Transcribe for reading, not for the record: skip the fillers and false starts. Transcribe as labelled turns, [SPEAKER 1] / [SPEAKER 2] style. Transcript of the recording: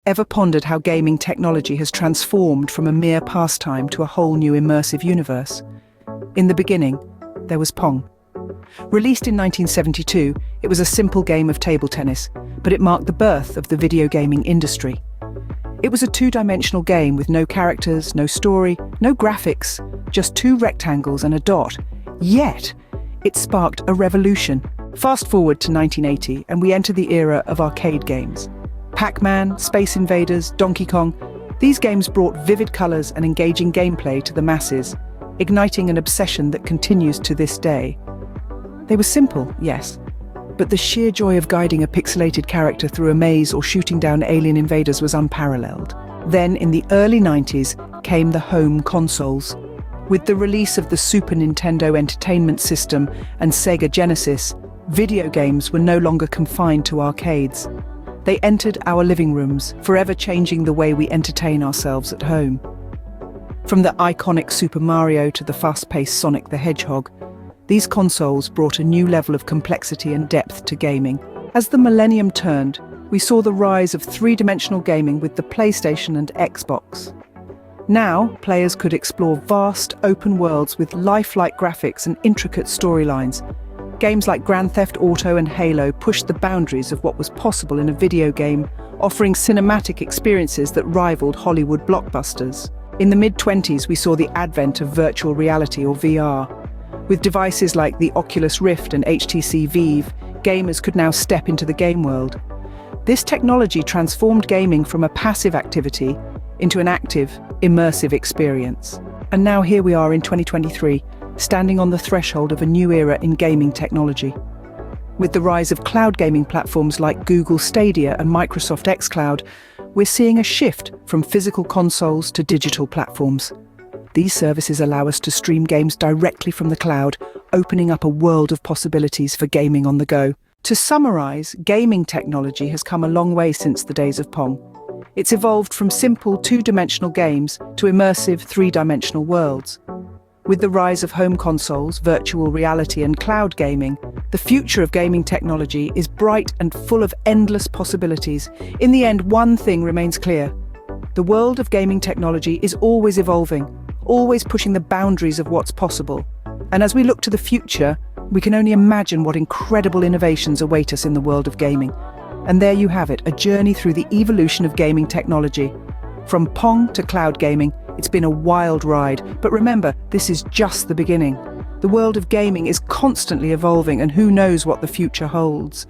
[SPEAKER 1] Ever pondered how gaming technology has transformed from a mere pastime to a whole new immersive universe? In the beginning, there was Pong. Released in 1972, it was a simple game of table tennis, but it marked the birth of the video gaming industry. It was a two-dimensional game with no characters, no story, no graphics, just two rectangles and a dot. Yet, it sparked a revolution. Fast forward to 1980, and we enter the era of arcade games. Pac-Man, Space Invaders, Donkey Kong, these games brought vivid colors and engaging gameplay to the masses, igniting an obsession that continues to this day. They were simple, yes, but the sheer joy of guiding a pixelated character through a maze or shooting down alien invaders was unparalleled. Then, in the early 90s, came the home consoles. With the release of the Super Nintendo Entertainment System and Sega Genesis, video games were no longer confined to arcades. They entered our living rooms, forever changing the way we entertain ourselves at home. From the iconic Super Mario to the fast-paced Sonic the Hedgehog, these consoles brought a new level of complexity and depth to gaming. As the millennium turned, we saw the rise of three-dimensional gaming with the PlayStation and Xbox. Now, players could explore vast, open worlds with lifelike graphics and intricate storylines. Games like Grand Theft Auto and Halo pushed the boundaries of what was possible in a video game, offering cinematic experiences that rivaled Hollywood blockbusters. In the mid-20s, we saw the advent of virtual reality or VR. With devices like the Oculus Rift and HTC Vive, gamers could now step into the game world. This technology transformed gaming from a passive activity into an active, immersive experience. And now here we are in 2023, standing on the threshold of a new era in gaming technology. With the rise of cloud gaming platforms like Google Stadia and Microsoft xCloud, we're seeing a shift from physical consoles to digital platforms. These services allow us to stream games directly from the cloud, opening up a world of possibilities for gaming on the go. To summarize, gaming technology has come a long way since the days of Pong. It's evolved from simple two-dimensional games to immersive three-dimensional worlds. With the rise of home consoles, virtual reality and cloud gaming, the future of gaming technology is bright and full of endless possibilities. In the end, one thing remains clear. The world of gaming technology is always evolving, always pushing the boundaries of what's possible. And as we look to the future, we can only imagine what incredible innovations await us in the world of gaming. And there you have it, a journey through the evolution of gaming technology. From Pong to cloud gaming, it's been a wild ride, but remember, this is just the beginning. The world of gaming is constantly evolving, and who knows what the future holds.